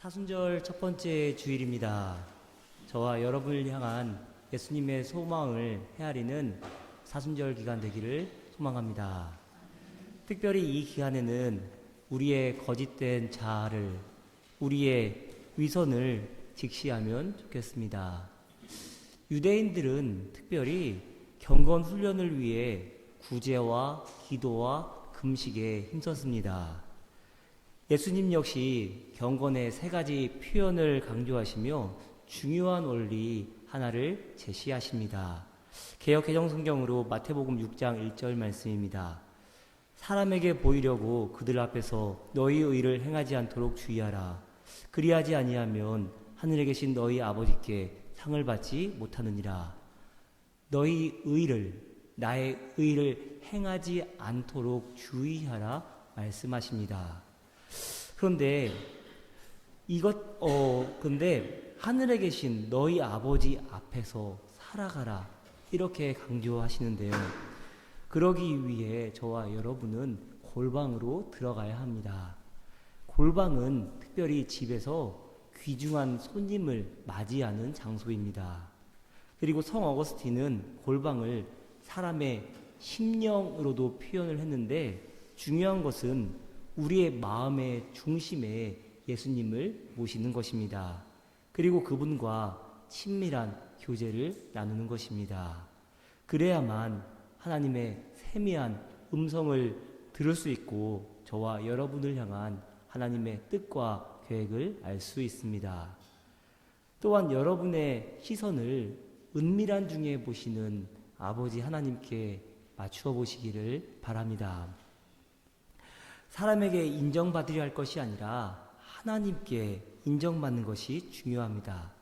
사순절 첫 번째 주일입니다. 저와 여러분을 향한 예수님의 소망을 헤아리는 사순절 기간 되기를 소망합니다. 특별히 이 기간에는 우리의 거짓된 자아를, 우리의 위선을 직시하면 좋겠습니다. 유대인들은 특별히 경건 훈련을 위해 구제와 기도와 금식에 힘썼습니다. 예수님 역시 경건의 세 가지 표현을 강조하시며 중요한 원리 하나를 제시하십니다. 개역 개정 성경으로 마태복음 6장 1절 말씀입니다. 사람에게 보이려고 그들 앞에서 너희 의를 행하지 않도록 주의하라. 그리하지 아니하면 하늘에 계신 너희 아버지께 상을 받지 못하느니라. 너희 의를, 나의 의를 행하지 않도록 주의하라 말씀하십니다. 그런데 근데 하늘에 계신 너희 아버지 앞에서 살아가라 이렇게 강조하시는데요. 그러기 위해 저와 여러분은 골방으로 들어가야 합니다. 골방은 특별히 집에서 귀중한 손님을 맞이하는 장소입니다. 그리고 성 어거스틴은 골방을 사람의 심령으로도 표현을 했는데, 중요한 것은 우리의 마음의 중심에 예수님을 모시는 것입니다. 그리고 그분과 친밀한 교제를 나누는 것입니다. 그래야만 하나님의 세미한 음성을 들을 수 있고 저와 여러분을 향한 하나님의 뜻과 계획을 알 수 있습니다. 또한 여러분의 시선을 은밀한 중에 보시는 아버지 하나님께 맞추어 보시기를 바랍니다. 사람에게 인정받으려 할 것이 아니라 하나님께 인정받는 것이 중요합니다.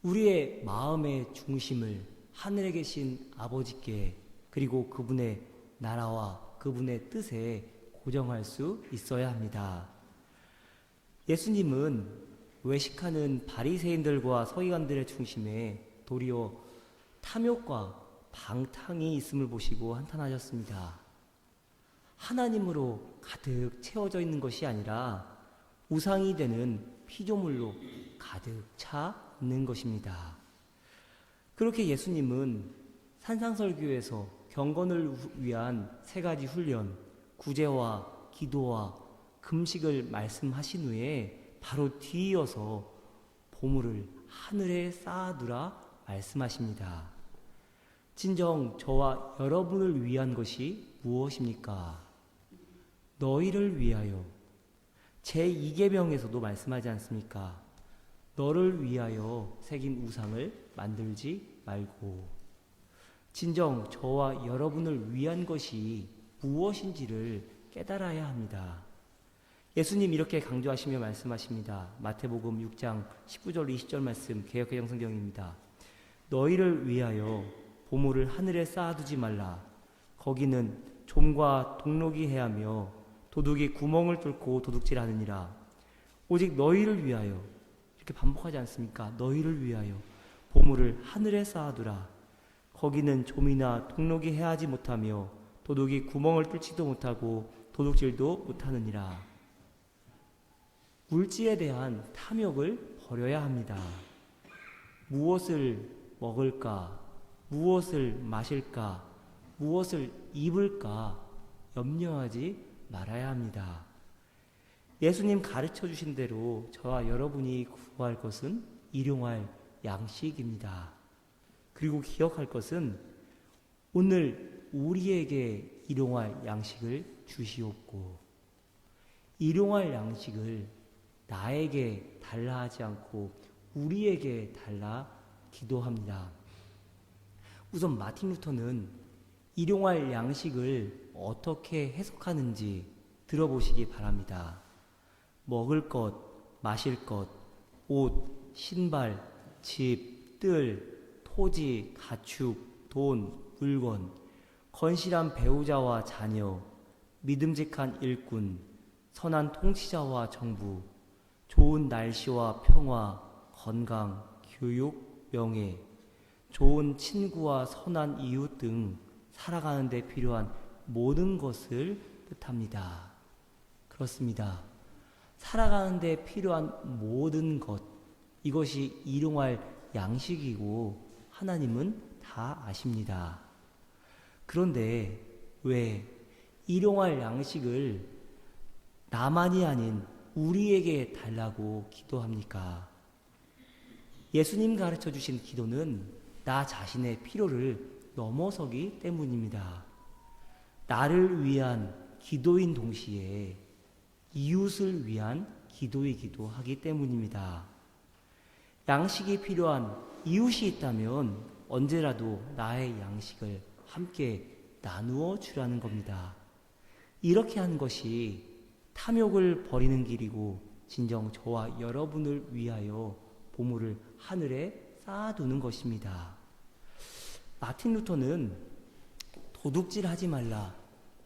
우리의 마음의 중심을 하늘에 계신 아버지께, 그리고 그분의 나라와 그분의 뜻에 고정할 수 있어야 합니다. 예수님은 외식하는 바리새인들과 서기관들의 중심에 도리어 탐욕과 방탕이 있음을 보시고 한탄하셨습니다. 하나님으로 가득 채워져 있는 것이 아니라 우상이 되는 피조물로 가득 차 있는 것입니다. 그렇게 예수님은 산상설교에서 경건을 위한 세 가지 훈련, 구제와 기도와 금식을 말씀하신 후에 바로 뒤이어서 보물을 하늘에 쌓아두라 말씀하십니다. 진정 저와 여러분을 위한 것이 무엇입니까? 너희를 위하여. 제2계명에서도 말씀하지 않습니까? 너를 위하여 새긴 우상을 만들지 말고. 진정 저와 여러분을 위한 것이 무엇인지를 깨달아야 합니다. 예수님 이렇게 강조하시며 말씀하십니다. 마태복음 6장 19절 20절 말씀, 개역 개정 성경입니다. 너희를 위하여 보물을 하늘에 쌓아두지 말라. 거기는 좀과 동록이 해하며 도둑이 구멍을 뚫고 도둑질하느니라. 오직 너희를 위하여, 이렇게 반복하지 않습니까? 너희를 위하여 보물을 하늘에 쌓아두라. 거기는 좀이나 동록이 해하지 못하며 도둑이 구멍을 뚫지도 못하고 도둑질도 못하느니라. 물질에 대한 탐욕을 버려야 합니다. 무엇을 먹을까? 무엇을 마실까? 무엇을 입을까? 염려하지 말아야 합니다. 예수님 가르쳐 주신 대로 저와 여러분이 구할 것은 일용할 양식입니다. 그리고 기억할 것은 오늘 우리에게 일용할 양식을 주시옵고, 일용할 양식을 나에게 달라 하지 않고 우리에게 달라 기도합니다. 우선 마틴 루터는 일용할 양식을 어떻게 해석하는지 들어보시기 바랍니다. 먹을 것, 마실 것, 옷, 신발, 집, 뜰, 토지, 가축, 돈, 물건, 건실한 배우자와 자녀, 믿음직한 일꾼, 선한 통치자와 정부, 좋은 날씨와 평화, 건강, 교육, 명예, 좋은 친구와 선한 이웃 등 살아가는 데 필요한 모든 것을 뜻합니다. 그렇습니다. 살아가는 데 필요한 모든 것, 이것이 일용할 양식이고 하나님은 다 아십니다. 그런데 왜 일용할 양식을 나만이 아닌 우리에게 달라고 기도합니까? 예수님 가르쳐 주신 기도는 나 자신의 필요를 넘어서기 때문입니다. 나를 위한 기도인 동시에 이웃을 위한 기도이기도 하기 때문입니다. 양식이 필요한 이웃이 있다면 언제라도 나의 양식을 함께 나누어 주라는 겁니다. 이렇게 하는 것이 탐욕을 버리는 길이고 진정 저와 여러분을 위하여 보물을 하늘에 쌓아두는 것입니다. 마틴 루터는 도둑질하지 말라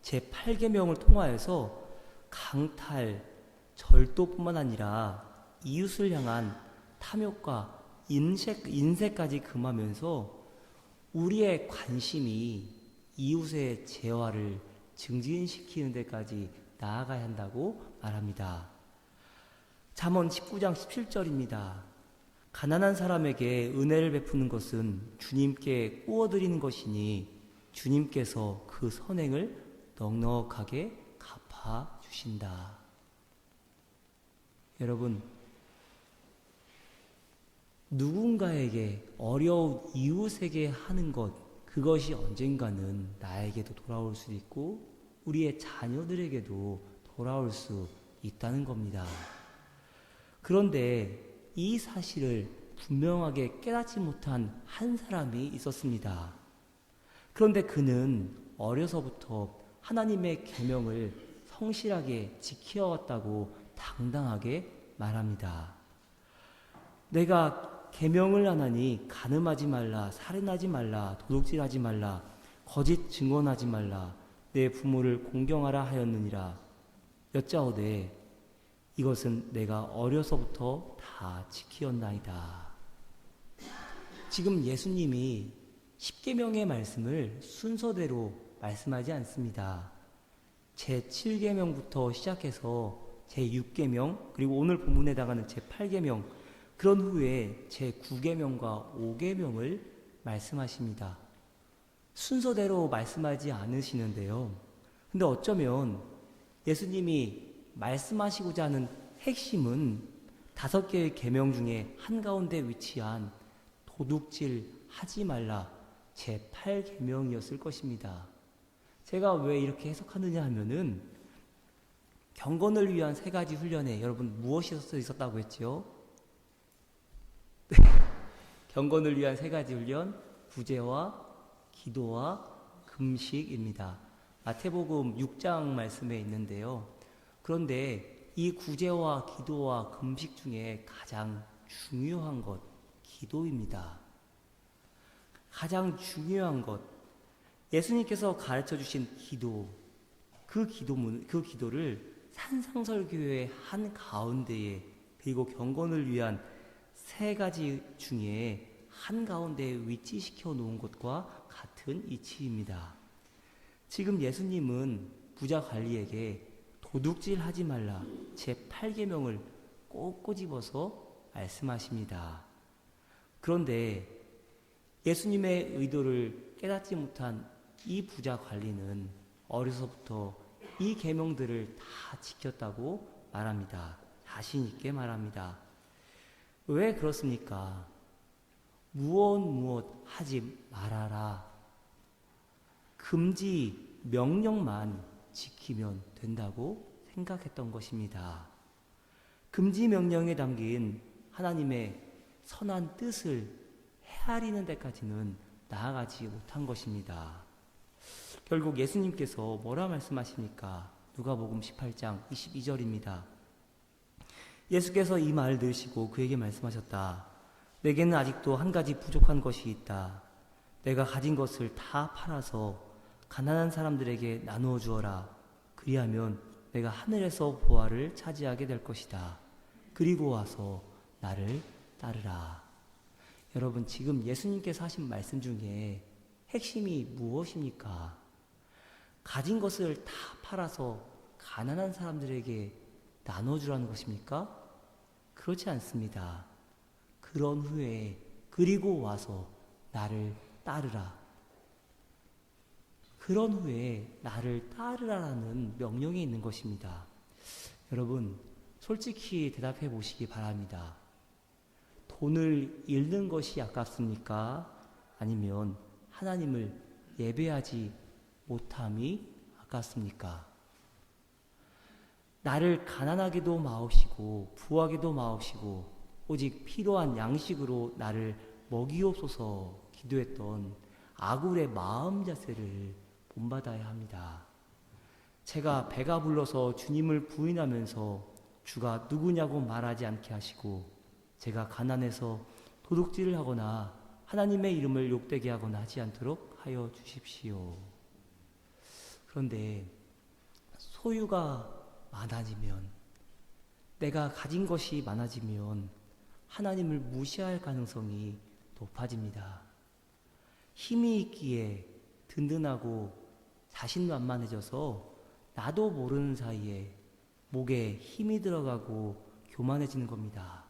제8계명을 통하여서 강탈, 절도뿐만 아니라 이웃을 향한 탐욕과 인색까지 금하면서 우리의 관심이 이웃의 재화를 증진시키는 데까지 나아가야 한다고 말합니다. 잠언 19장 17절입니다. 가난한 사람에게 은혜를 베푸는 것은 주님께 구워드리는 것이니 주님께서 그 선행을 넉넉하게 갚아주신다. 여러분, 누군가에게 어려운 이웃에게 하는 것, 그것이 언젠가는 나에게도 돌아올 수 있고 우리의 자녀들에게도 돌아올 수 있다는 겁니다. 그런데 이 사실을 분명하게 깨닫지 못한 한 사람이 있었습니다. 그런데 그는 어려서부터 하나님의 계명을 성실하게 지켜왔다고 당당하게 말합니다. 내가 계명을 안 하니 간음하지 말라, 살인하지 말라, 도둑질하지 말라, 거짓 증언하지 말라, 내 부모를 공경하라 하였느니라. 여짜오되 이것은 내가 어려서부터 다 지키었나이다. 지금 예수님이 10계명의 말씀을 순서대로 말씀하지 않습니다. 제7계명부터 시작해서 제6계명, 그리고 오늘 본문에 해당하는 제8계명, 그런 후에 제9계명과 5계명을 말씀하십니다. 순서대로 말씀하지 않으시는데요. 근데 어쩌면 예수님이 말씀하시고자 하는 핵심은 5개의 계명 중에 한가운데 위치한 도둑질 하지 말라 제8계명이었을 것입니다. 제가 왜 이렇게 해석하느냐 하면은 경건을 위한 3가지 훈련에 여러분 무엇이 있었다고 했지요? 경건을 위한 3가지 훈련, 구제와 기도와 금식입니다. 마태복음 6장 말씀에 있는데요. 그런데 이 구제와 기도와 금식 중에 가장 중요한 것, 기도입니다. 가장 중요한 것, 예수님께서 가르쳐 주신 기도, 그 기도를 산상설교의 한 가운데에, 그리고 경건을 위한 3가지 중에 한 가운데에 위치시켜 놓은 것과 같은 이치입니다. 지금 예수님은 부자 관리에게 도둑질 하지 말라 제8계명을 꼭 꼬집어서 말씀하십니다. 그런데 예수님의 의도를 깨닫지 못한 이 부자 관리는 어려서부터 이 계명들을 다 지켰다고 말합니다. 자신 있게 말합니다. 왜 그렇습니까? 무엇 하지 말아라. 금지 명령만 지키면 된다고 생각했던 것입니다. 금지 명령에 담긴 하나님의 선한 뜻을 헤아리는 데까지는 나아가지 못한 것입니다. 결국 예수님께서 뭐라 말씀하십니까? 누가복음 18장 22절입니다. 예수께서 이 말을 들으시고 그에게 말씀하셨다. 내게는 아직도 한 가지 부족한 것이 있다. 내가 가진 것을 다 팔아서 가난한 사람들에게 나누어 주어라. 그리하면 내가 하늘에서 보화를 차지하게 될 것이다. 그리고 와서 나를 따르라. 여러분, 지금 예수님께서 하신 말씀 중에 핵심이 무엇입니까? 가진 것을 다 팔아서 가난한 사람들에게 나눠주라는 것입니까? 그렇지 않습니다. 그런 후에 그리고 와서 나를 따르라. 그런 후에 나를 따르라라는 명령이 있는 것입니다. 여러분, 솔직히 대답해 보시기 바랍니다. 돈을 잃는 것이 아깝습니까? 아니면 하나님을 예배하지 못함이 아깝습니까? 나를 가난하게도 마옵시고 부하게도 마옵시고 오직 필요한 양식으로 나를 먹이옵소서 기도했던 아굴의 마음 자세를 본받아야 합니다. 제가 배가 불러서 주님을 부인하면서 주가 누구냐고 말하지 않게 하시고 제가 가난해서 도둑질을 하거나 하나님의 이름을 욕되게 하거나 하지 않도록 하여 주십시오. 그런데 소유가 많아지면, 내가 가진 것이 많아지면 하나님을 무시할 가능성이 높아집니다. 힘이 있기에 든든하고 자신만만해져서 나도 모르는 사이에 목에 힘이 들어가고 교만해지는 겁니다.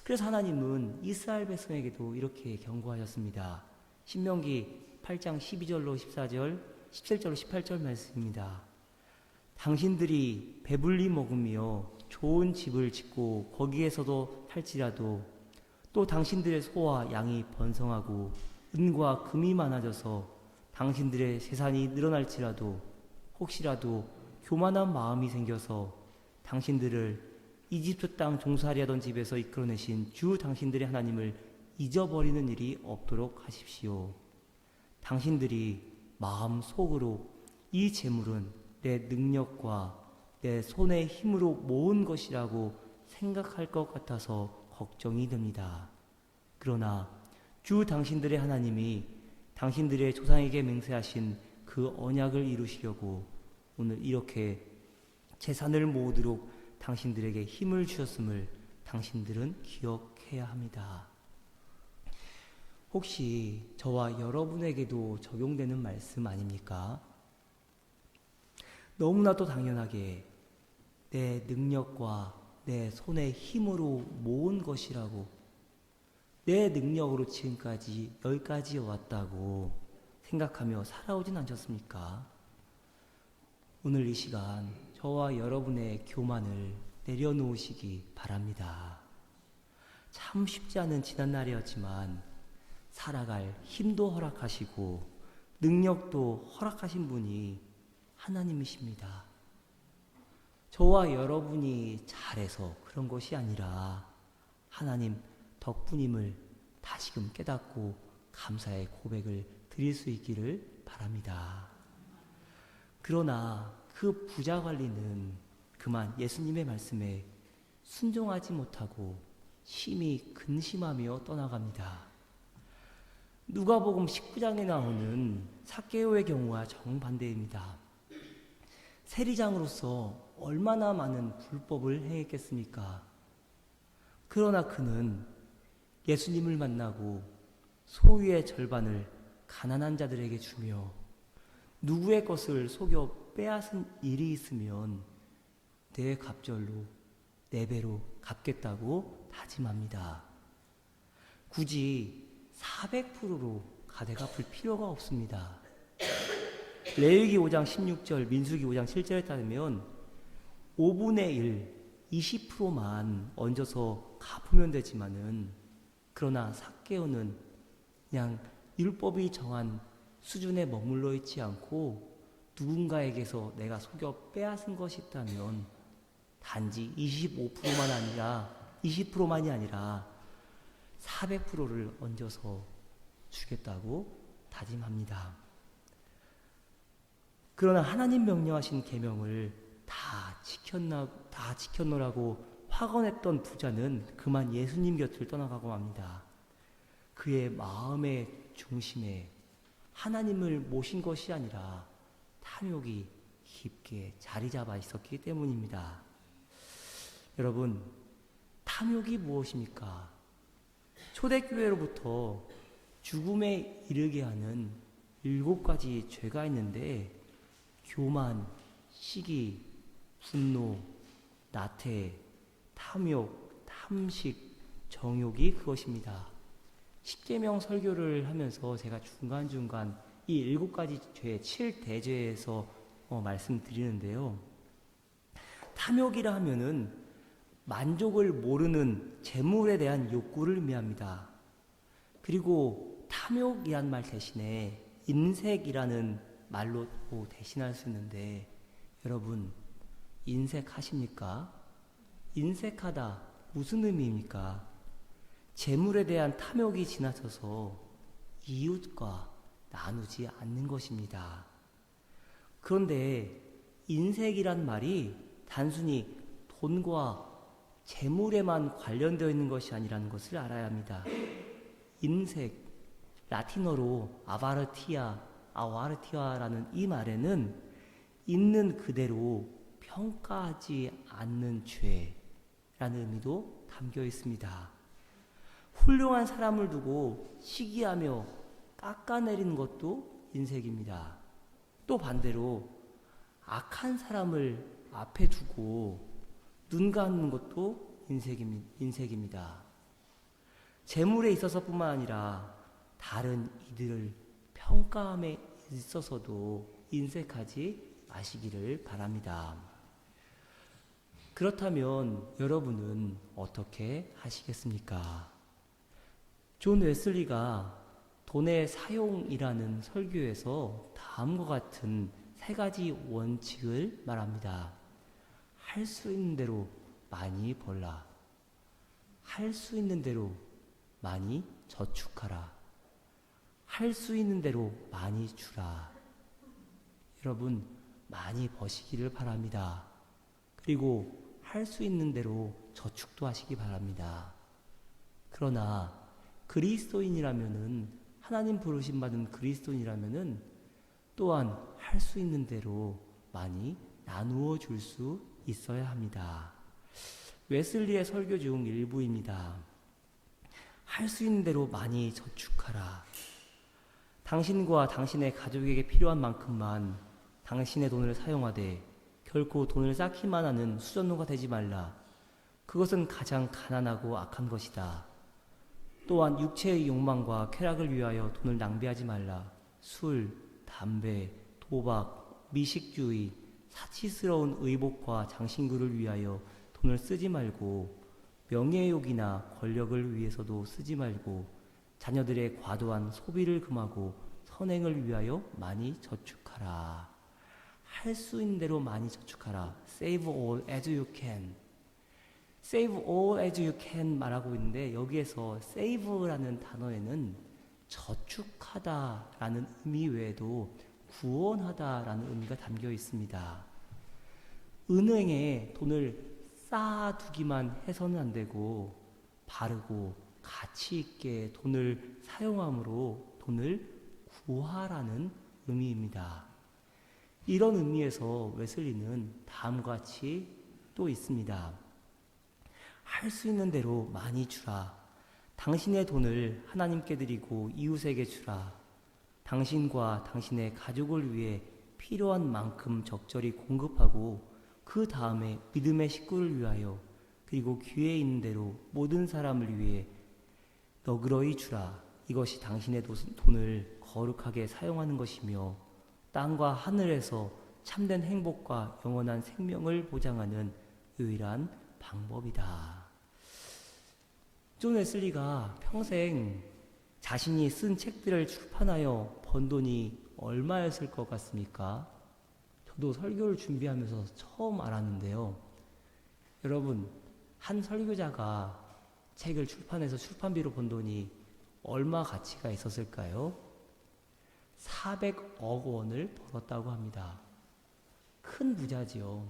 그래서 하나님은 이스라엘 백성에게도 이렇게 경고하셨습니다. 신명기 8장 12절로 14절, 17절로 18절 말씀입니다. 당신들이 배불리 먹으며 좋은 집을 짓고 거기에서도 살지라도 또 당신들의 소와 양이 번성하고 은과 금이 많아져서 당신들의 재산이 늘어날지라도 혹시라도 교만한 마음이 생겨서 당신들을 이집트 땅 종살이 하던 집에서 이끌어내신 주 당신들의 하나님을 잊어버리는 일이 없도록 하십시오. 당신들이 마음 속으로 이 재물은 내 능력과 내 손의 힘으로 모은 것이라고 생각할 것 같아서 걱정이 됩니다. 그러나 주 당신들의 하나님이 당신들의 조상에게 맹세하신 그 언약을 이루시려고 오늘 이렇게 재산을 모으도록 당신들에게 힘을 주셨음을 당신들은 기억해야 합니다. 혹시 저와 여러분에게도 적용되는 말씀 아닙니까? 너무나도 당연하게 내 능력과 내 손의 힘으로 모은 것이라고, 내 능력으로 지금까지 여기까지 왔다고 생각하며 살아오진 않으셨습니까? 오늘 이 시간 저와 여러분의 교만을 내려놓으시기 바랍니다. 참 쉽지 않은 지난날이었지만 살아갈 힘도 허락하시고 능력도 허락하신 분이 하나님이십니다. 저와 여러분이 잘해서 그런 것이 아니라 하나님 덕분임을 다시금 깨닫고 감사의 고백을 드릴 수 있기를 바랍니다. 그러나 그 부자 관리는 그만 예수님의 말씀에 순종하지 못하고 심히 근심하며 떠나갑니다. 누가복음 19장에 나오는 삭개오의 경우와 정반대입니다. 세리장으로서 얼마나 많은 불법을 행했겠습니까? 그러나 그는 예수님을 만나고 소유의 절반을 가난한 자들에게 주며 누구의 것을 속여 빼앗은 일이 있으면 내 갑절로 4배로 갚겠다고 다짐합니다. 굳이 400%로 가대 갚을 필요가 없습니다. 레위기 5장 16절, 민수기 5장 7절에 따르면 5분의 1, 20%만 얹어서 갚으면 되지만은, 그러나 삭개오는 그냥 율법이 정한 수준에 머물러 있지 않고 누군가에게서 내가 속여 빼앗은 것이 있다면 단지 20%만이 아니라 400%를 얹어서 주겠다고 다짐합니다. 그러나 하나님 명령하신 계명을 다 지켰노라고 확언했던 부자는 그만 예수님 곁을 떠나가고 맙니다. 그의 마음의 중심에 하나님을 모신 것이 아니라 탐욕이 깊게 자리 잡아 있었기 때문입니다. 여러분, 탐욕이 무엇입니까? 초대교회로부터 죽음에 이르게 하는 7가지 죄가 있는데 교만, 시기, 분노, 나태, 탐욕, 탐식, 정욕이 그것입니다. 십계명 설교를 하면서 제가 중간중간 이 7가지 죄, 7대죄에서 말씀드리는데요. 탐욕이라 하면은 만족을 모르는 재물에 대한 욕구를 의미합니다. 그리고 탐욕이란 말 대신에 인색이라는 말로 대신할 수 있는데, 여러분 인색하십니까? 인색하다 무슨 의미입니까? 재물에 대한 탐욕이 지나쳐서 이웃과 나누지 않는 것입니다. 그런데 인색이란 말이 단순히 돈과 재물에만 관련되어 있는 것이 아니라는 것을 알아야 합니다. 인색, 라틴어로 아와르티아라는 이 말에는 있는 그대로 평가하지 않는 죄라는 의미도 담겨 있습니다. 훌륭한 사람을 두고 시기하며 깎아내리는 것도 인색입니다. 또 반대로 악한 사람을 앞에 두고 눈 감는 것도 인색입니다. 재물에 있어서뿐만 아니라 다른 이들을 평가함에 있어서도 인색하지 마시기를 바랍니다. 그렇다면 여러분은 어떻게 하시겠습니까? 존 웨슬리가 돈의 사용이라는 설교에서 다음과 같은 3가지 원칙을 말합니다. 할 수 있는 대로 많이 벌라. 할 수 있는 대로 많이 저축하라. 할 수 있는 대로 많이 주라. 여러분 많이 버시기를 바랍니다. 그리고 할 수 있는 대로 저축도 하시기 바랍니다. 그러나 그리스도인이라면은, 하나님 부르심 받은 그리스도인이라면은 또한 할 수 있는 대로 많이 나누어 줄 수 있어야 합니다. 웨슬리의 설교 중 일부입니다. 할 수 있는 대로 많이 저축하라. 당신과 당신의 가족에게 필요한 만큼만 당신의 돈을 사용하되 결코 돈을 쌓기만 하는 수전노가 되지 말라. 그것은 가장 가난하고 악한 것이다. 또한 육체의 욕망과 쾌락을 위하여 돈을 낭비하지 말라. 술, 담배, 도박, 미식주의, 사치스러운 의복과 장신구를 위하여 돈을 쓰지 말고, 명예욕이나 권력을 위해서도 쓰지 말고, 자녀들의 과도한 소비를 금하고 선행을 위하여 많이 저축하라. 할 수 있는 대로 많이 저축하라. Save all as you can. Save all as you can 말하고 있는데, 여기에서 save라는 단어에는 저축하다라는 의미 외에도 구원하다라는 의미가 담겨 있습니다. 은행에 돈을 쌓아두기만 해서는 안 되고, 바르고 가치 있게 돈을 사용함으로 돈을 구하라는 의미입니다. 이런 의미에서 웨슬리는 다음과 같이 또 있습니다. 할 수 있는 대로 많이 주라. 당신의 돈을 하나님께 드리고 이웃에게 주라. 당신과 당신의 가족을 위해 필요한 만큼 적절히 공급하고, 그 다음에 믿음의 식구를 위하여, 그리고 기회 있는 대로 모든 사람을 위해 너그러이 주라. 이것이 당신의 돈을 거룩하게 사용하는 것이며 땅과 하늘에서 참된 행복과 영원한 생명을 보장하는 유일한 방법이다. 존 웨슬리가 평생 자신이 쓴 책들을 출판하여 번 돈이 얼마였을 것 같습니까? 저도 설교를 준비하면서 처음 알았는데요. 여러분, 한 설교자가 책을 출판해서 출판비로 번 돈이 얼마 가치가 있었을까요? 400억 원을 벌었다고 합니다. 큰 부자지요.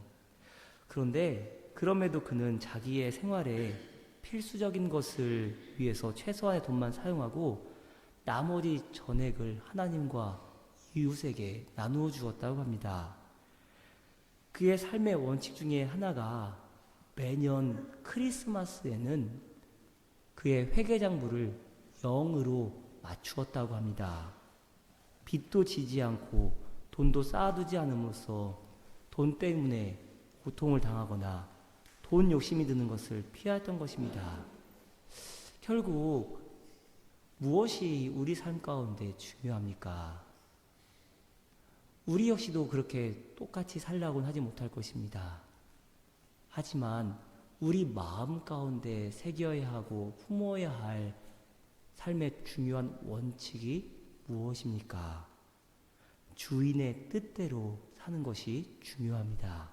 그런데 그럼에도 그는 자기의 생활에 필수적인 것을 위해서 최소한의 돈만 사용하고 나머지 전액을 하나님과 이웃에게 나누어 주었다고 합니다. 그의 삶의 원칙 중에 하나가 매년 크리스마스에는 그의 회계장부를 0으로 맞추었다고 합니다. 빚도 지지 않고 돈도 쌓아두지 않음으로써 돈 때문에 고통을 당하거나 돈 욕심이 드는 것을 피하였던 것입니다. 결국 무엇이 우리 삶 가운데 중요합니까? 우리 역시도 그렇게 똑같이 살라고는 하지 못할 것입니다. 하지만 우리 마음 가운데 새겨야 하고 품어야 할 삶의 중요한 원칙이 무엇입니까? 주인의 뜻대로 사는 것이 중요합니다.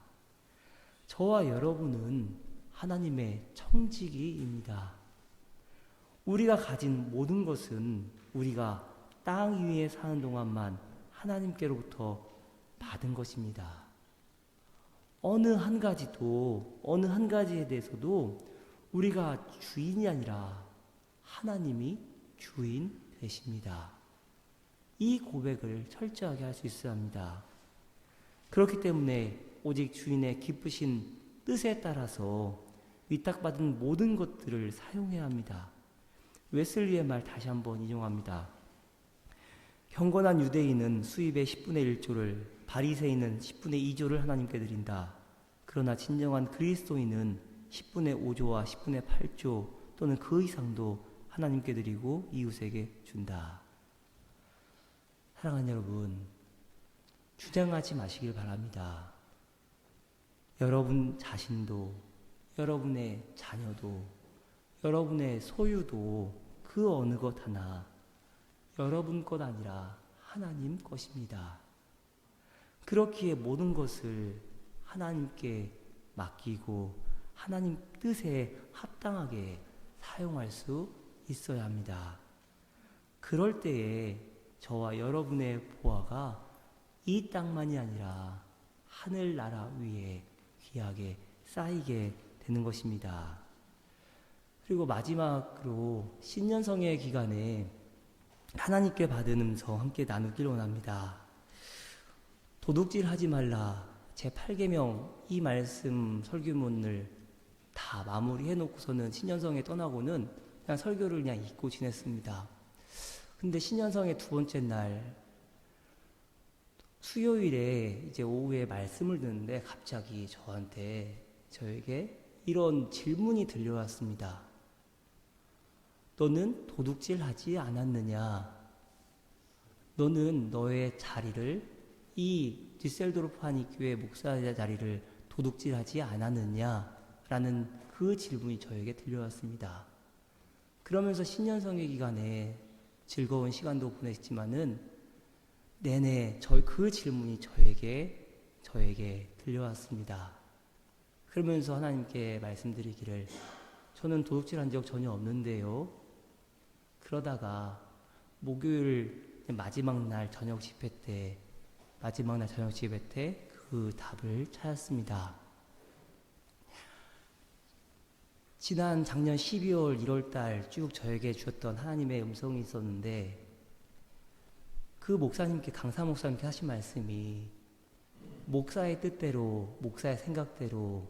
저와 여러분은 하나님의 청지기입니다. 우리가 가진 모든 것은 우리가 땅 위에 사는 동안만 하나님께로부터 받은 것입니다. 어느 한 가지에 대해서도 우리가 주인이 아니라 하나님이 주인 되십니다. 이 고백을 철저하게 할 수 있어야 합니다. 그렇기 때문에 오직 주인의 기쁘신 뜻에 따라서 위탁받은 모든 것들을 사용해야 합니다. 웨슬리의 말 다시 한번 인용합니다. 경건한 유대인은 수입의 10분의 1조를, 바리새인은 10분의 2조를 하나님께 드린다. 그러나 진정한 그리스도인은 10분의 5조와 10분의 8조 또는 그 이상도 하나님께 드리고 이웃에게 준다. 사랑하는 여러분, 주장하지 마시길 바랍니다. 여러분 자신도, 여러분의 자녀도, 여러분의 소유도 그 어느 것 하나 여러분 것 아니라 하나님 것입니다. 그렇기에 모든 것을 하나님께 맡기고 하나님 뜻에 합당하게 사용할 수 있어야 합니다. 그럴 때에 저와 여러분의 보화가 이 땅만이 아니라 하늘나라 위에 귀하게 쌓이게 되는 것입니다. 그리고 마지막으로 신년성의 기간에 하나님께 받은 음성 함께 나누길 원합니다. 도둑질하지 말라 제8계명 이 말씀 설교문을 다 마무리해 놓고서는 신년성에 떠나고는 그냥 설교를 그냥 잊고 지냈습니다. 근데 신년성의 두 번째 날 수요일에 이제 오후에 말씀을 듣는데 갑자기 저에게 이런 질문이 들려왔습니다. 너는 도둑질하지 않았느냐? 너는 너의 자리를 이 디셀도르프 한의교회 목사의 자리를 도둑질하지 않았느냐? 라는 그 질문이 저에게 들려왔습니다. 그러면서 신년성의 기간에 즐거운 시간도 보냈지만은 내내 그 질문이 저에게 들려왔습니다. 그러면서 하나님께 말씀드리기를 저는 도둑질한 적 전혀 없는데요. 그러다가 목요일 마지막 날 저녁 집회 때 그 답을 찾았습니다. 지난 작년 12월 1월달 쭉 저에게 주셨던 하나님의 음성이 있었는데 그 목사님께 강사 목사님께 하신 말씀이 목사의 뜻대로 목사의 생각대로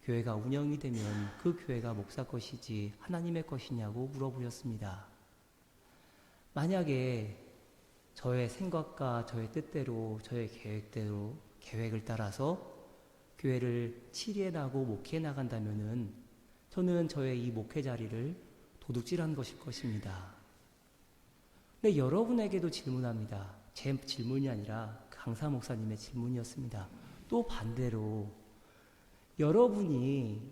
교회가 운영이 되면 그 교회가 목사 것이지 하나님의 것이냐고 물어보셨습니다. 만약에 저의 생각과 저의 뜻대로 저의 계획을 따라서 교회를 치리해나가고 목회해 나간다면은 저는 저의 이 목회 자리를 도둑질한 것일 것입니다. 근데 여러분에게도 질문합니다. 제 질문이 아니라 강사 목사님의 질문이었습니다. 또 반대로 여러분이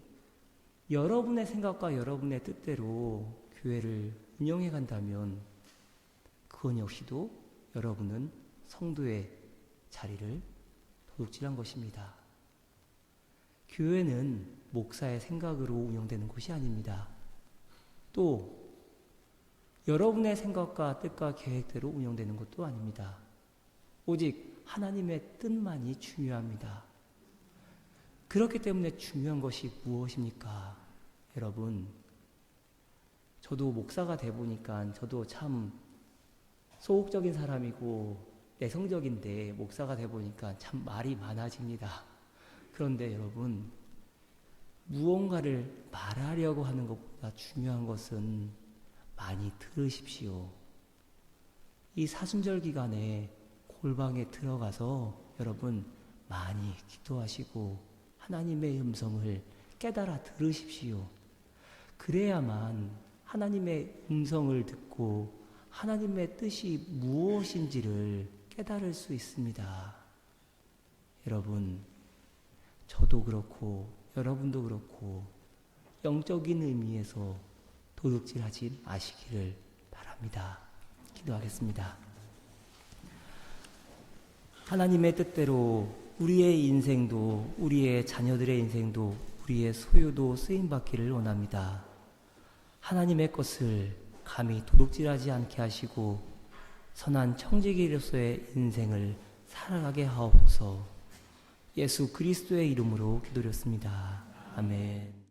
여러분의 생각과 여러분의 뜻대로 교회를 운영해 간다면 그건 역시도 여러분은 성도의 자리를 도둑질한 것입니다. 교회는 목사의 생각으로 운영되는 곳이 아닙니다. 또 여러분의 생각과 뜻과 계획대로 운영되는 것도 아닙니다. 오직 하나님의 뜻만이 중요합니다. 그렇기 때문에 중요한 것이 무엇입니까? 여러분, 저도 목사가 돼 보니까 저도 참 소극적인 사람이고 내성적인데 목사가 돼 보니까 참 말이 많아집니다. 그런데 여러분, 무언가를 말하려고 하는 것보다 중요한 것은 많이 들으십시오. 이 사순절 기간에 골방에 들어가서 여러분 많이 기도하시고 하나님의 음성을 깨달아 들으십시오. 그래야만 하나님의 음성을 듣고 하나님의 뜻이 무엇인지를 깨달을 수 있습니다. 여러분, 저도 그렇고 여러분도 그렇고 영적인 의미에서 도둑질하지 마시기를 바랍니다. 기도하겠습니다. 하나님의 뜻대로 우리의 인생도 우리의 자녀들의 인생도 우리의 소유도 쓰임받기를 원합니다. 하나님의 것을 감히 도둑질하지 않게 하시고 선한 청지기로서의 인생을 살아가게 하옵소서. 예수 그리스도의 이름으로 기도드렸습니다. 아멘.